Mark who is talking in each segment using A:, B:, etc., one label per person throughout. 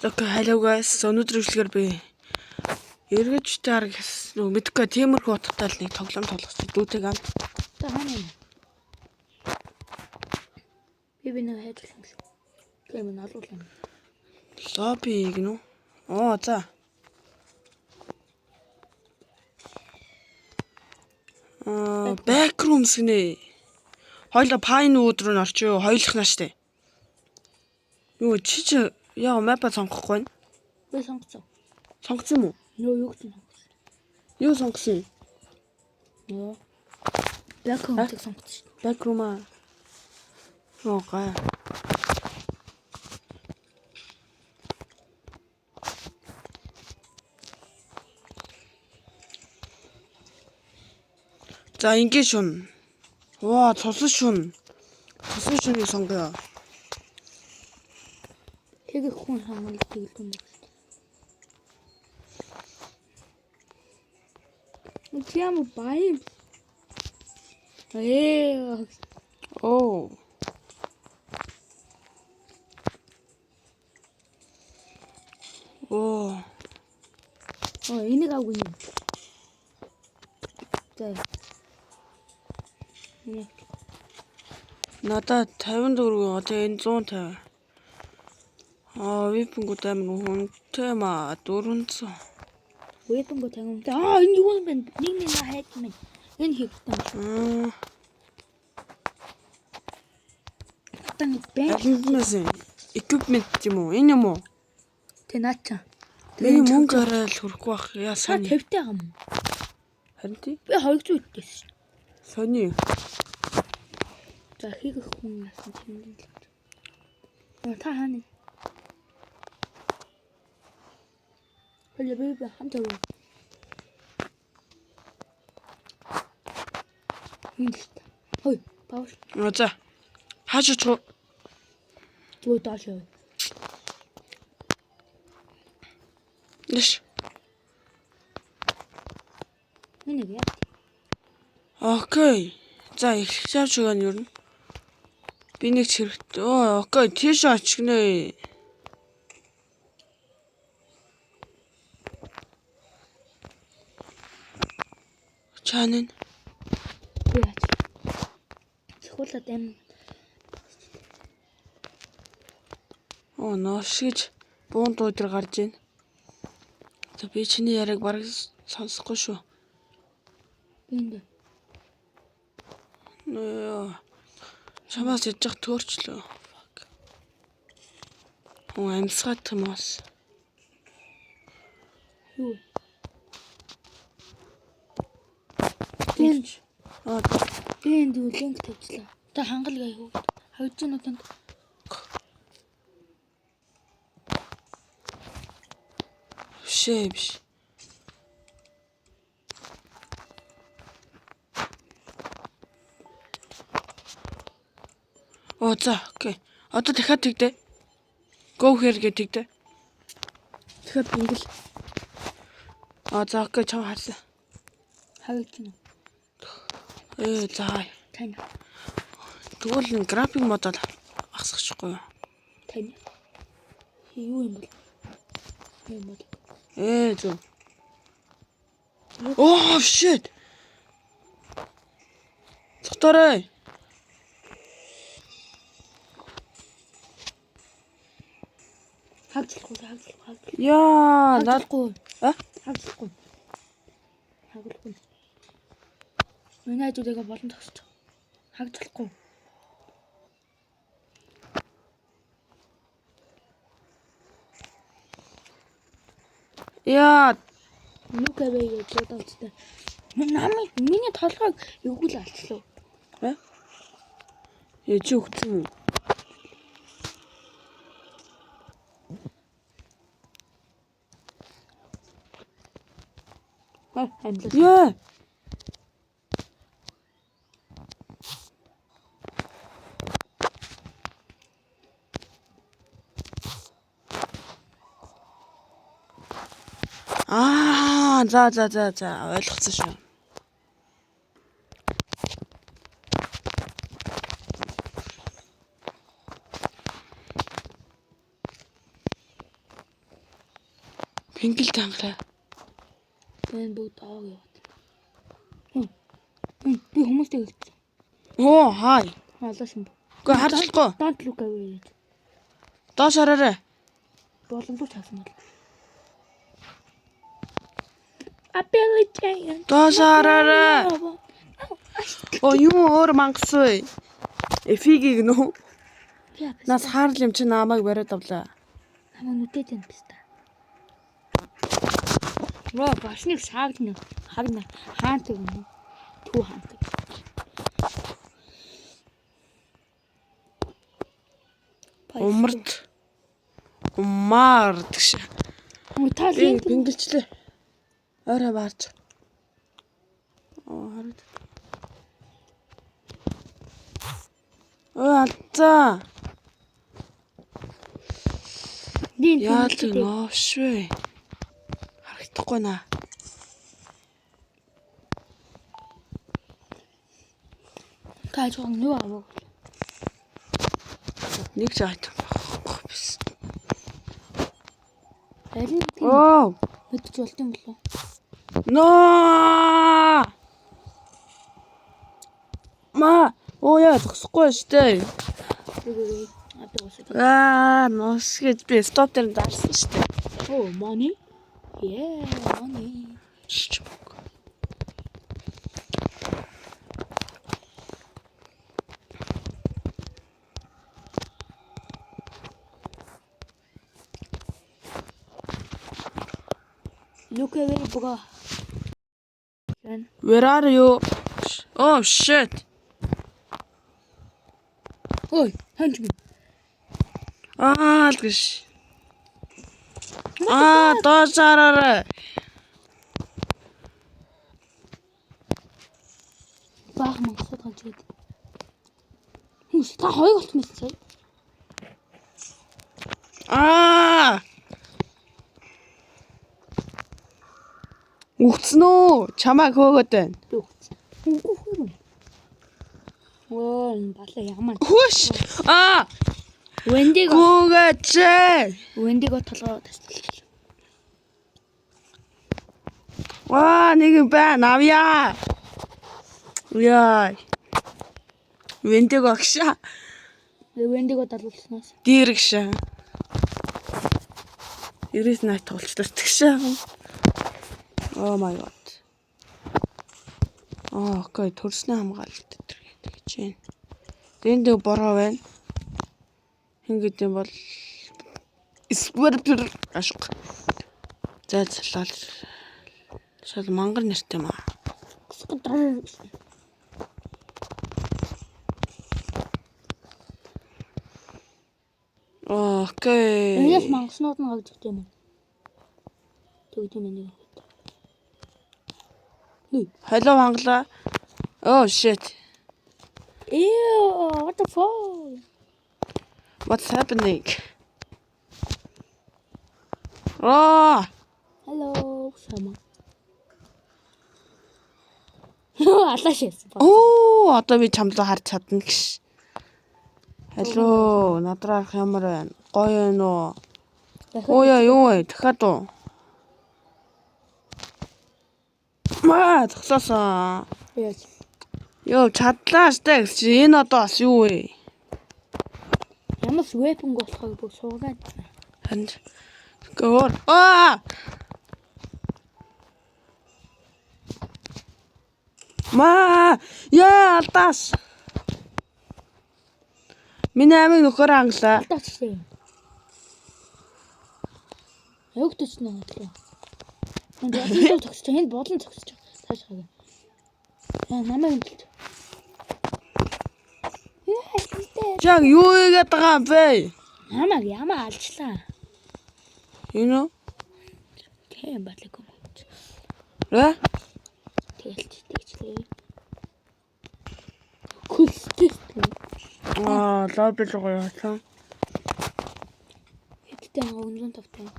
A: Окей, hello guys. Өнөөдөр ишлэгээр би эргэжтэй арга нөгөө мэдгүй тиймэрхүү утгатай л нэг тоглоом тоглох дүүтэйг ам.
B: За хаана юм? Би нэг хайж юм шүү. Тийм нь олуулаа.
A: Лобби гинү. Оо за. Backrooms гинэ. Хоёлоо Pine Wood руу орчихё. Хоёулахнаа штэ. Юу чи яа мапа сонгохгүй нь?
B: Би сонгоцсон.
A: Сонгоцсон юм уу?
B: Юу гэж сонгоцсон?
A: Юу сонгосон?
B: Йоо. Backrooms-ыг сонгоцсон шүү.
A: Backroom аа. Окей. За ингэж шун. Ваа, цусан шун. Цусан шуныг сонгоё.
B: Тэг их хүн хамгаалдаг юм байна. Мчиам бай.
A: Оо. Оо.
B: Энийг авгүй юм. За.
A: Надад 54 одоо энэ 150. Випэнгүүд амар хүнтэй маа 400.
B: Вэпэнгөө тагам. Энэ юу юм бэ? Нэг хайж минь. Энэ хийгдэн. Тань бай.
A: Equipment юм уу? Энэ юм уу?
B: Тэ наача.
A: Миний мөнгө арай л хөрөхгүй бах. Яа сайн.
B: 50 таа юм.
A: Харин тий?
B: Би 200 үтээс.
A: Сони.
B: За хийх хүн насан тийм л. Та хаана? Хөлөө би хамтаа. Хой, пауш.
A: За. Хаашаач уу?
B: Юу тааш.
A: Нэш.
B: Нэг яа.
A: Окей. За их чавч байгаа нь юу нэ? Би нэг чирэгт. Окей, тийш очгнэ. Чанин.
B: Би яач. Цохолоод юм.
A: Ноошиж буун дуудэр гарч ийн. За би чиний яриаг бараг сонсохгүй шүү.
B: Энд.
A: Чамаас яж төөрчлөө. Амьсгал томоос.
B: Юу? Энд линк тавьчлаа. Та хангалгаа юу? Хавж гэнэ танд.
A: Биш. За, окей. Одоо дахиад тэгдэ. Go here гэж тэгдэ. Дахиад ингэл. За, окей, чам харсан.
B: Хавж гэнэ.
A: За.
B: Тань.
A: Тэгвэл график модод ахсахгүй юу?
B: Тань. Юу юм бол? Юу юм бол?
A: Зөв. Oh shit. Цогторой.
B: Хавчлахгүй.
A: Яа,
B: надгүй.
A: Хавчлахгүй.
B: Миний ажлыг болон төгсч. Хавчлахгүй.
A: Яа,
B: нүкэвэ гэж бодолцтой. Миний толгойг эвгүй л алчлаа.
A: Чи өгсөн үү? Яа. За ойлгосон шүү. Пингэл тангараа.
B: Ben бүгд дааг яваад. Би хүмүүстэй гэлээ.
A: Оо, хай.
B: Алаас юм.
A: Гэхдээ харахгүй.
B: Don't look away.
A: Доош хараарай.
B: Боломжтой чаасан бол. Ability.
A: Доош хараарай. Оо, юу өөр мангасгүй. Эфигийг нөө. Нас харл юм чи намайг бариад авлаа.
B: Намаа нүдэд юм биш та. Роо башныг саагна. Хагна. Хаантай юм. Түү хаантай.
A: Умард. Умаар гэж.
B: Мутал
A: Би пингэлчлээ. Орой баарч. Оо, хараад. Алзаа. Яалт ноошвэ. Харагдахгүй наа.
B: Кайж гоо юу аваа.
A: Нэг жаатай байхгүй биш.
B: Харин
A: Оо.
B: мэдчих болт юм болоо.
A: Ноо. Оо яа төгсөхгүй штэ. Нос гэж би стоп дээр дарсан штэ.
B: Oh, money? Yeah, money. Look away, bro.
A: Where are you? Oh shit.
B: Ой, ханч би.
A: Л гэж. Доошаараа.
B: Баах мангасад ганч гээд. Хүс та хойг болтмоос сая.
A: Үхсэн үү? Чамайг хөөгөөд байна.
B: Үгүй. Оо, балаа ямаа.
A: Хүш.
B: Вэндиг
A: Гүгээч.
B: Вэндиго толгоо тасчихлаа.
A: Нэг байна. Авьяа. Яа. Вэндиго агша.
B: Вэндиго далуулснаас.
A: Диргшаа. 98 тоглолтоос тэгшээ. Oh my god. Окей, төрсний хамгаалалт гэж байна. Тэнд бороо байна. Хин гэдэг бол спортер ашиг. Зайлсалал. Шал мангар нэртэй маа. Окей.
B: Энэс мангаснууд нь гавж өгч юм. Тэгж юм нэг.
A: Hello хангалаа. Oh shit.
B: Ew, what the fuck?
A: What's happening? Oh.
B: Hello, сама. Алаашээс.
A: Оо, одоо би чамлуу харж чадна гэж. Hello, надрах ямар байна? Гоё юм уу? Оо яа, юу вэ? Дахиад уу? Зогсоосоо.
B: Яаж?
A: Йоо, чадлаа штэ гэж. Энэ одоо бас юу вэ?
B: Ямар weapon болохыг бүх суугаад.
A: Харин гоор. Яа, алдаас. Миний амиг нөхөр англаа.
B: Алдаачлаа. Аюуг төчнө гэтлээ. Энд зогсож байгаа. Энд бодлон зогсож байгаа. Тааш хаа. Намайг хэлж.
A: Чаг юу игээд байгаа юм бэ?
B: Намайг ямаа алчлаа.
A: Энэ үү?
B: Тийм батлаг юм. Тэгчлээ. Күлстэй.
A: Лобби руу явсан.
B: Хэдтэй 405 таа.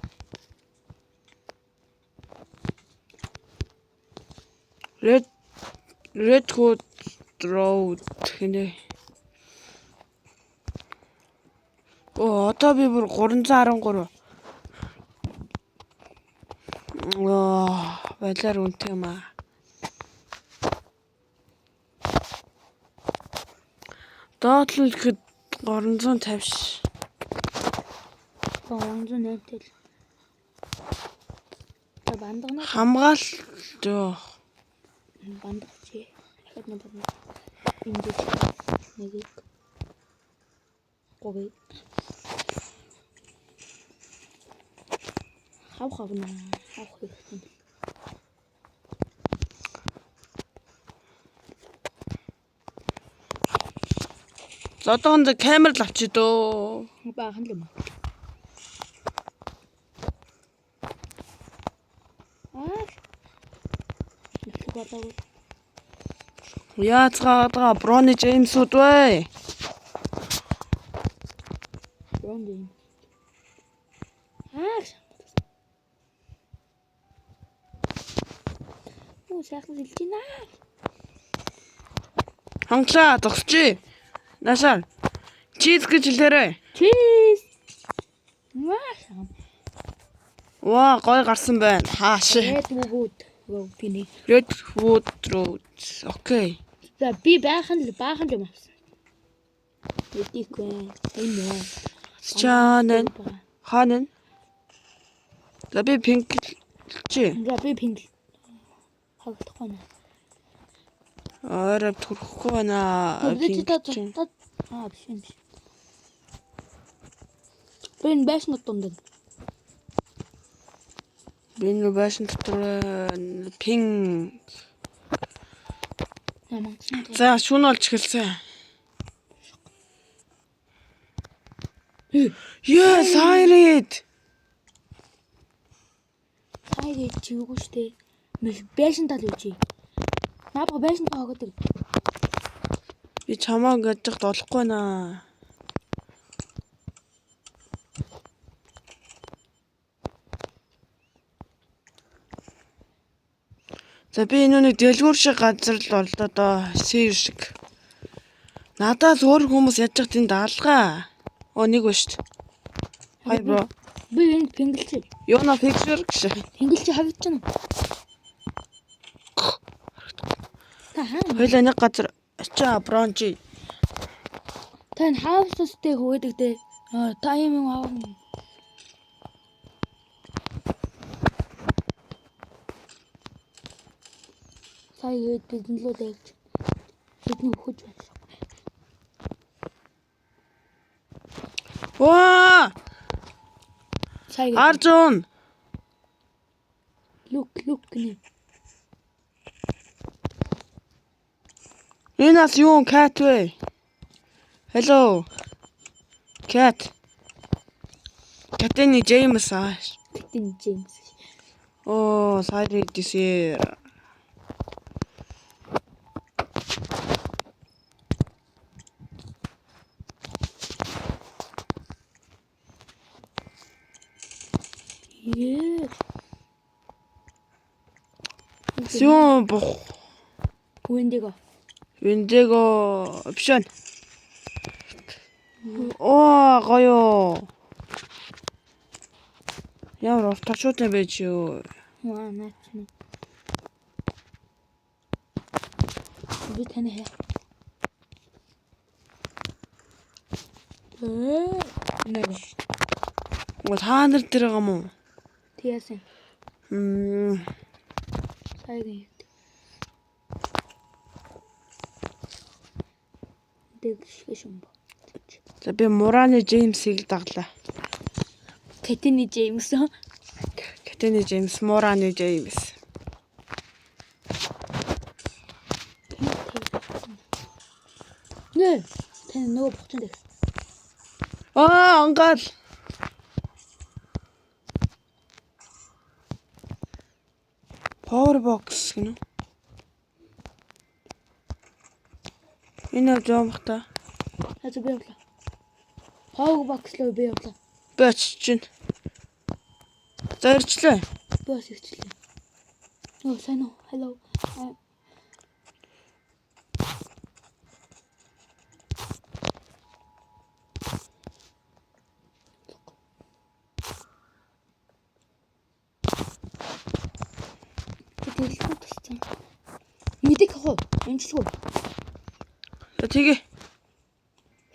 A: Red Hood Road гэнэ. Одоо би бүр 313. Балиар үнэтэй юм аа. Доотлол гэхэд 350 ш.
B: 380 тэл. За бандгана.
A: Хамгаалт ёо.
B: Бандгач. Дахиад нэг бандгана. Ингэж нэг говь. Хавна. Хавх хэрэгтэй.
A: Зодоонд камер л авчи дөө.
B: Баахан л юм. Их болоо.
A: Яацгаа Брони Джеймсуд вэ?
B: Брони. Сайхан хэлж байна.
A: Ханглаа зогсчи. Нашаа. Чиз гэж хэлээрэй.
B: Чиз.
A: Ваа, гой гарсан байна. Хааш. Redwood Road. Окей.
B: За би баахан л юм авсан. Эдихгүй. Энэ.
A: Чанан. Ханан. За би пинк чи.
B: За би пинк. Хагтахгүй наа.
A: Арай төрөхгүй байна.
B: Биш юм. Ben башны дунд.
A: Ben башны дотор пинк. За шүүн олж эхэлсэн. Яа, сайред.
B: Сайред чивгүй штэ. Мэл башин тал үжи. Наадга башин таагаад.
A: Би чамаа ингэж долохгүй байна. За би энэ нэг дэлгүүр шиг газар л орлоо доо. Сэр шиг. Надаас өөр хүмүүс яаж яах тэнд алгаа. Нэг ба штт. Хай бро.
B: Би энэ пингэлч.
A: Ёна пикчер гэж.
B: Пингэлч хавьж байна.
A: Хойлоо нэг газар ачаа бронжи.
B: Тань хаустай хөөдөг дээ. Та юм аа. Сая бидний лөө дэж. Бидний өгч байна.
A: Ваа!
B: Сая
A: Аржун.
B: Look гэнэ.
A: Энэ бас юу кат вэ? Hello. Cat. Катэни Джеймс ааш.
B: Катэни Джеймс.
A: Оо, sorry this year.
B: Yeah.
A: Сүүн бох.
B: Виндиго
A: опшн. Оо, гоё. Ямар автошуутай байж юу?
B: наач. Би тань хэ. Нэр.
A: Гол хаа нар дээр байгаа юм уу?
B: Тиасан. Сайгүй. Дэвшгэшүм.
A: За би Мураны Джеймсийг даглаа.
B: Катэни Джеймс.
A: Катэни Джеймс, Мураны Джеймс.
B: Нэ, тань нөгөө бохсон дэх.
A: Ангал. Power box гэнэ. Энэ жомхта.
B: Хацаа би явлаа. Power box лөө би явлаа.
A: Бач чинь. Зарчлаа.
B: Бос ирчлээ. Оо, сайн уу. Hello. дэлгүүр тусцсан. Мэдик хоо. Эмчлгүй.
A: Тэгээ.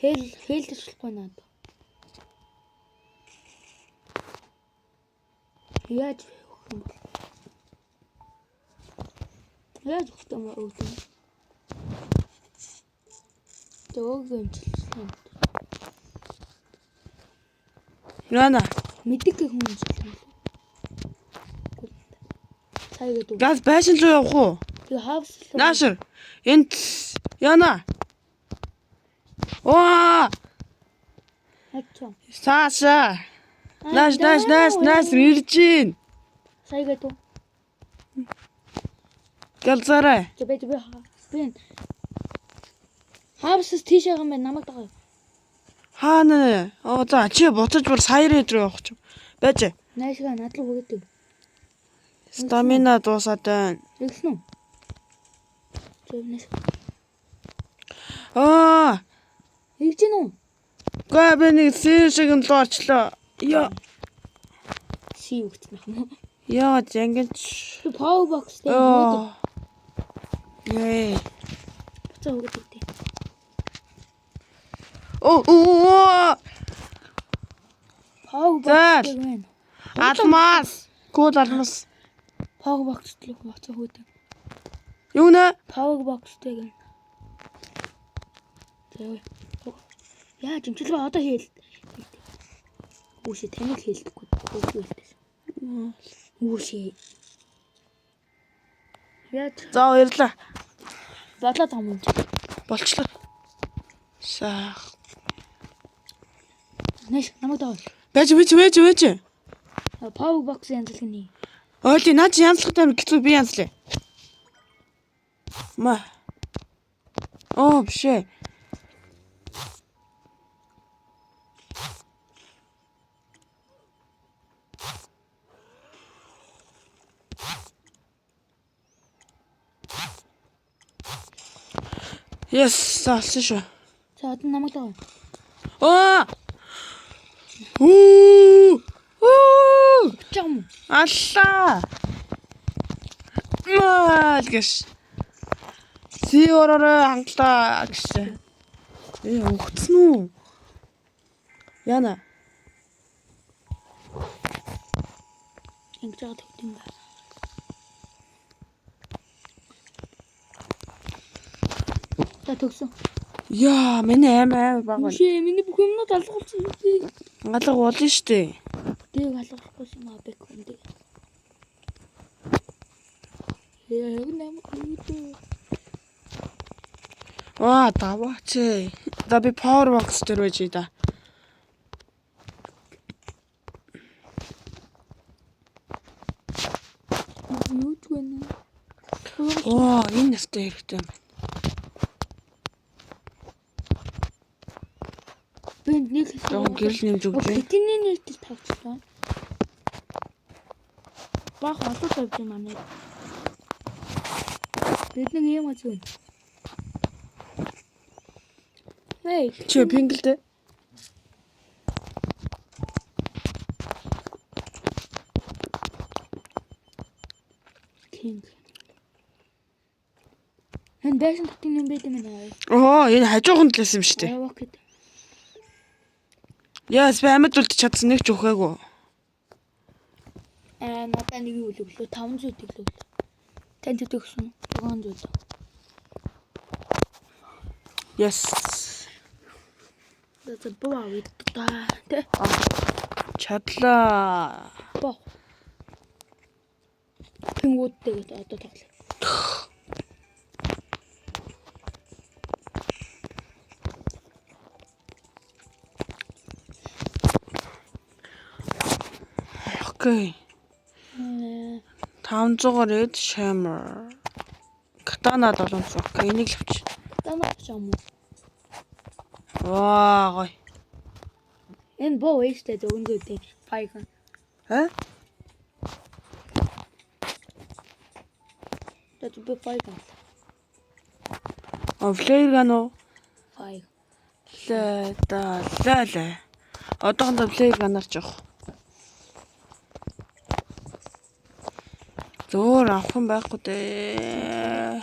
B: Хэл төсөхгүй наад. Яаж өгөх юм бол? Яаж өгөх юм бэ? Төгөөг эмчилсэн.
A: Яна.
B: Мэдик гэх хүн эмчилсэн. Сая гэдэг.
A: Газ байшин руу явах уу?
B: Тэгээ хавс.
A: Наашир. Энд яна. Оо!
B: Ачаа.
A: Саша. Наш ирж гин.
B: Сая гэдэг.
A: Галзараа.
B: Жабэ. Бин. Хавсс тийшээ гам байна намайг дагаа.
A: Хаана? За чи буцаж бүр саяр руу явах ч. Байж.
B: Найшгаа надлуу хөөгдөв.
A: Стамина дуусаад байна.
B: Ирсэн үү? Жавнас. Ирж гин үү?
A: Гаа би нэг шиг нь лоочлоо. Яа.
B: Си үгт юм.
A: Яа зангич.
B: Power box дээр хөөгдөв.
A: Яа.
B: Буцаа хөөгдөв.
A: Оо.
B: Power box
A: Зар.
B: дээр байна.
A: Алмаз. Гол алмаз.
B: Power box дээр буцаа хөөгдөв.
A: Юу нэ?
B: Power box дээр. Тэгээ. Яа жимчлээ одоо хийл. Үүшээ таныг хийлдэхгүй. Үүшээ. Яаж
A: За баярлаа.
B: бодлоо том юм чи.
A: Болчлоо. Саа.
B: Нэш намайг даа.
A: Байж.
B: Power box янзлгний.
A: Ойли наа чи янзлахтай гэцүү би янзлаа. Ма. Бшээ. Yes, салсан шүү.
B: За одоо намайг даа. Чам.
A: Аллаа. Гэш. Сиороо хангалаа гэж. Өгцөн үү? Яна.
B: Ингэж байгаа төгтөн ба. За төгсөн.
A: Яа, миний аймаа баг байна.
B: Үшээ миний бүх юмнууд алгуулсан үү?
A: Алга болно штэ.
B: Дэг алгуулахгүй юм аа бэк хүндэг. Яг намайг юу?
A: Даваач. Да би power box дээр байж да.
B: Юу ч вэ?
A: Энэ нэстэй хэрэгтэй юм.
B: Бэнд нэг
A: Жон гэрэл нэмж өгч байна.
B: Тэний нэртэл тавчлаа. Баах олоо тавьж манай. Бид нэг юм аа зүг. Hey,
A: Чи пингэлтэй.
B: King. Хэн дэшин татын юм байд юм аа.
A: Энэ хажуухан талаас юм штэ.
B: Авакет.
A: Яас би амьд үлдчих чадсан нэг ч өгөөгүй.
B: Надаа нэг юу өглөө 500 тэглээ. Танд төгсөн 600.
A: Yes.
B: За боо видта. Тэ.
A: Чадлаа.
B: Боо. Тэнгүүдтэй одоо тоглоо.
A: Окей. 500-аар эд шамер. Катана 700. Окей, энийг л авч.
B: Танаа ч юм уу.
A: Гоё.
B: Энэ боо ээжтэй зөгнөөтэй пайган. Тэт би пайган.
A: Флэр гано.
B: Пайг.
A: Лээ. Одоохондоо флэр ганаар ч явах. Зөөр авах юм байхгүй дээ.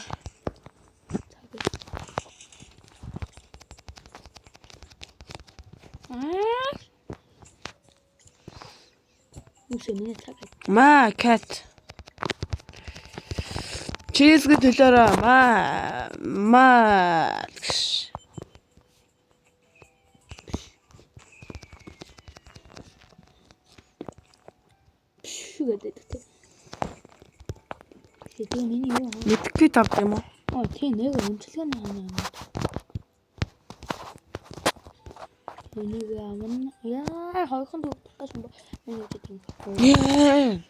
B: Үгүй миний цаг.
A: Ма cat. Cheese төлөөрөө ма.
B: Шүгэдэг тэ. Тэгээ миний юу?
A: Мэдхгүй тав юм уу?
B: Тийм нэг өнцлэг нь хаана. Энийг амна. Яа, хойхон дүүтээс юм ба. Миний гэдэг.
A: Ээ.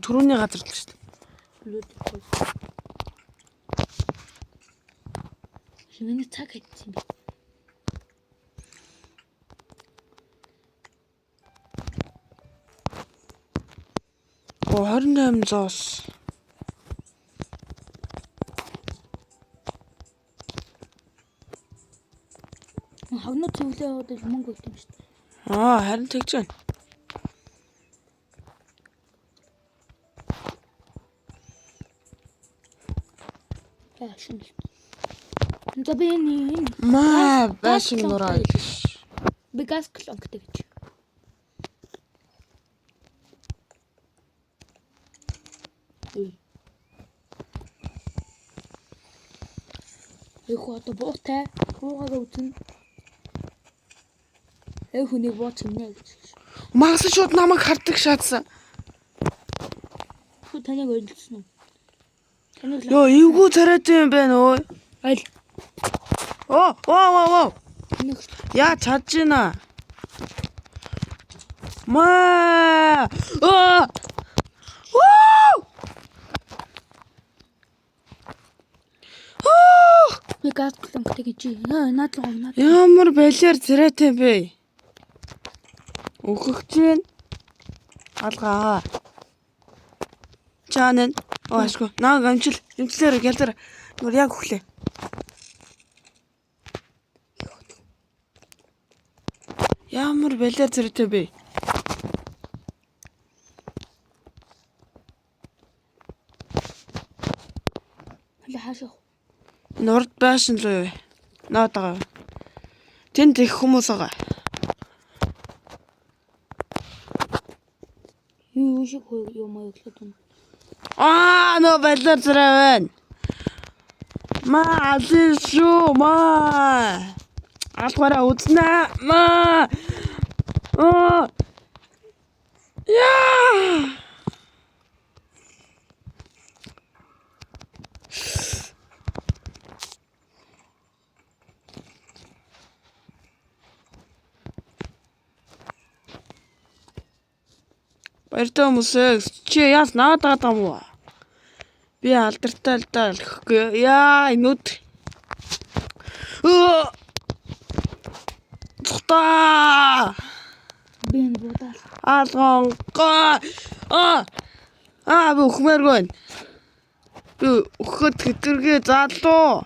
A: Түрүүний газар л шүү дээ.
B: Миний цаг хийсэн юм.
A: Оо 2800-ос.
B: Хагнууд зөвлөө одоо мөнгө өгд юм шүү дээ.
A: Харин тэгж байна.
B: Шин. За би энэ
A: Байшин нураа гэж.
B: би газ клонк гэж. Их одоо буутай буугаа үзэн. Хүнийг бууч юмнэ гэж.
A: Магас шууд намайг хардаг шаадсан.
B: Хөө таныг ойлсон уу?
A: Йоо, эвгүй царайт юм байна өө.
B: Аль.
A: Оо. Яа чадж гинэ. Ма.
B: Би газ клонк гэж. Наад л.
A: Ямар балиар царайтай бэ? Өгөх чинь алгаа. Чанэн. Ашгүй. Наа амжилтлаар гэлэр. Нүр яг өглөө. Ямар балиар царайтай бэ?
B: Хаашаа.
A: Нурд байшин л үү? Наадаа. Тэнд их хүмүүс байгаа.
B: Юу шиг юм аа гэхэд юм.
A: Нөө балиар царай байна. Алишу алгаараа үзнэ. Яа. Баяртай хүмүүсээ чи яас наадаг юм уу? Би алдартай л даа гэхгүй. Яа, нүд. Цухта.
B: Би энэ бодол.
A: Алгонго. Би ухмааргүй байна. Би өгөхөд хэтэргээ заалуу.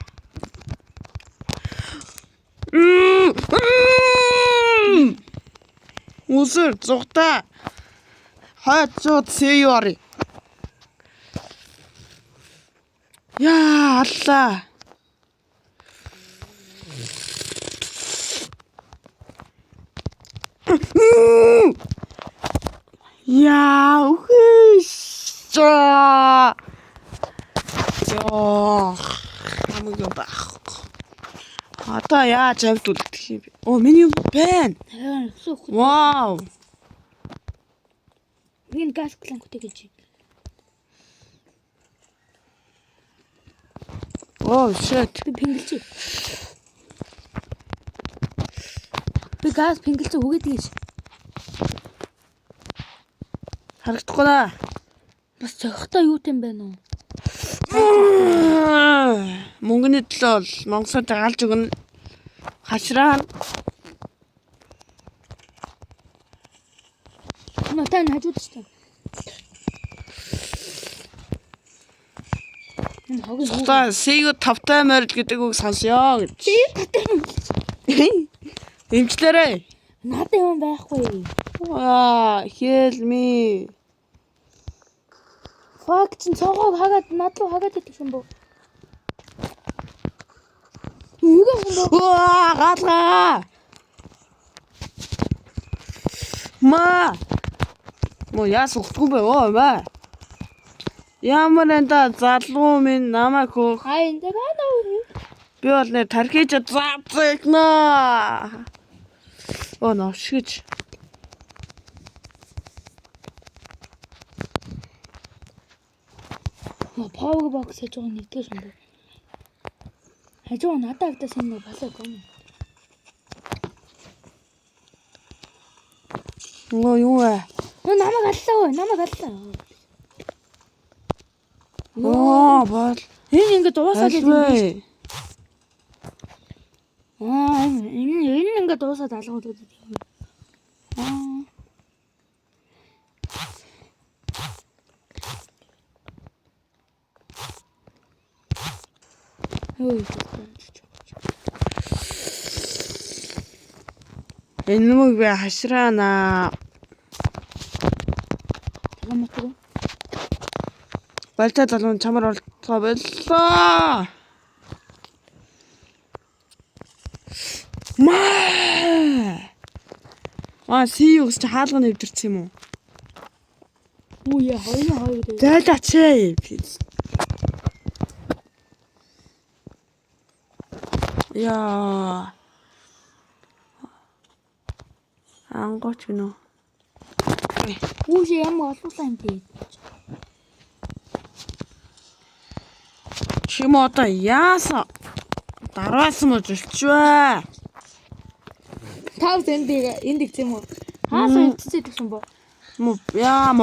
A: Усэр цухта. Хацууд сэйори. Яа, аллаа. Яа, үхэж. Яа. Намайг баах. Одоо яаж авд үлдэх юм бэ? Миний байна. Вау.
B: Би газ клонк гэж.
A: Shit.
B: Би пингэлч. Би газ пингэлч үгээд гэж.
A: Харагдахгүй наа.
B: Бас цогтой юу юм бэ нөө?
A: Мөнгөний төлөө бол Монголд алж өгнө. Хашраа.
B: Тань хажууд ч тань.
A: Цухта сэйгүү тавтай морил гэдэг үг сонсё гэж. Эмчлээрэй.
B: Надад юм байхгүй.
A: Help me.
B: Fuck чин цоогоо хагаад над руу хагаад идэх юм бо. Юугаас юм бо?
A: Оо галгаа. Мо яас ухтгүй бай оо маа. Ямар энэ залуу минь намайг хөөх.
B: Аа энэ гэнэ.
A: Би бол нэр тархиж заацгнаа. Оо навшигч.
B: Power box хийж байгаа нэгдэж юм бо. Хажуу надад авдаа сайн нэг болоо гоо.
A: Оо юу вэ?
B: Намайг аллаа.
A: Оо бол
B: Энэ ингээд дуусаад
A: аль
B: юм
A: вэ?
B: биш. Энэ ингээд дуусаад алгууд гэдэг юм. Ой.
A: Энэ мөг би хашраана.
B: Тамаатай.
A: Балтай залуу чамар болтгоо боллоо. Сиюс чи хаалганы өвдөрсөн юм уу?
B: Оо яа, хоёр дээ.
A: Зайлаач. Яа. Ангоч гинөө.
B: Үгүй ямар олуулаа юм дээ.
A: Чи мо одоо яасан? Дараасан мө жилчвэ.
B: Тав энд их юм уу? Хаасан ичцээд гэсэн бо.
A: Мо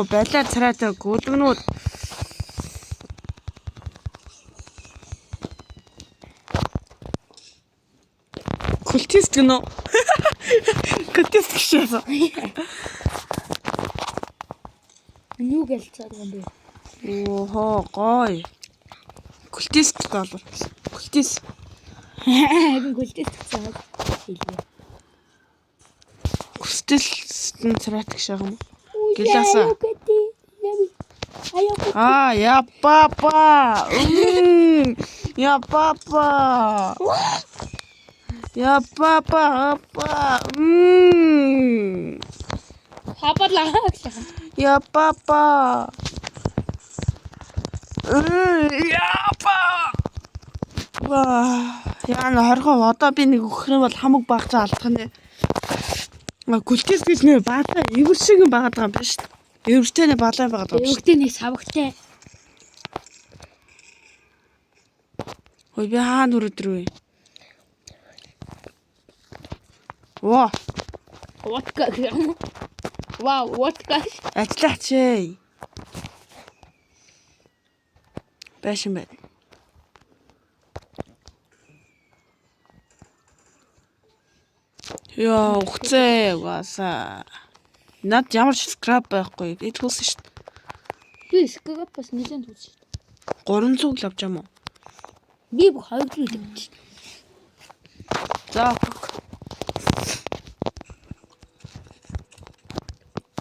A: байлаа царайтай гүлгнүүд. Культист гэнэ. Культист гişээс.
B: Юу гэлцээд юм бэ?
A: Оо гой. Культист бол. Культист.
B: Харин гүлтэйс гэсэн хэлээ.
A: Культистэн царайтай гişээ юм. Гэлээсаа. Я папа. Я папа.
B: Хапалаа.
A: Я папа. Яна хорхоо одоо би нэг өгөх юм бол хамаг багцаа алдах нэ. Гүлтэс гэж нэр баалаа эвэр шиг юм байгаад байгаа юм биш үү? Эвэртэй нэ балаа байгаад байгаа юм биш үү?
B: Эвэртэй нэг савагтай.
A: Ой би хаана өрөдөр вэ? Во.
B: Водка гэм. Вау, водка.
A: Ажиллаач ээ. Башин бай. Яа, ухцээ угаасаа. Над ямар ч скраб байхгүй. Эд хөөсөн шүү дээ.
B: Би скэгэп бас нэлээд үзсэн шүү дээ.
A: 300 л авч юм уу?
B: Би бүх 200 л авч.
A: За.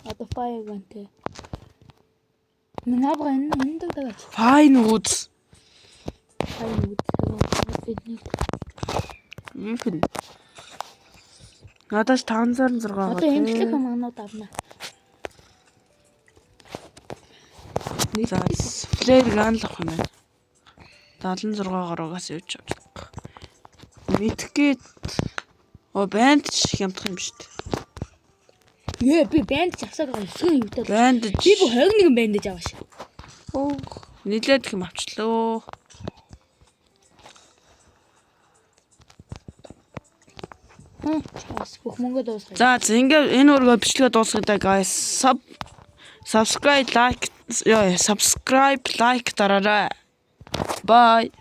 B: Одоо файв гантэй. Набга энэ дагаж.
A: Файн үз.
B: Файв үз.
A: Юуфэн. Надаас 506 байгаа.
B: Одоо эмчлэх манууд авна.
A: За, флэр ганлах юм байна. 76 гаругаас явж байгаа. Мэдхгээд банд ч хямдах юм шүү дээ.
B: Би банд ч авсаад байгаа юм юутай.
A: Банд
B: Би бүх 21 бандаж аваа ш.
A: Нилээд их юм авчлаа.
B: Чаас бүх мөнгө дуусгая.
A: За ингээд энэ үргээ бичлэгээ дуусгая guys. Subscribe, like дараарай. Bye.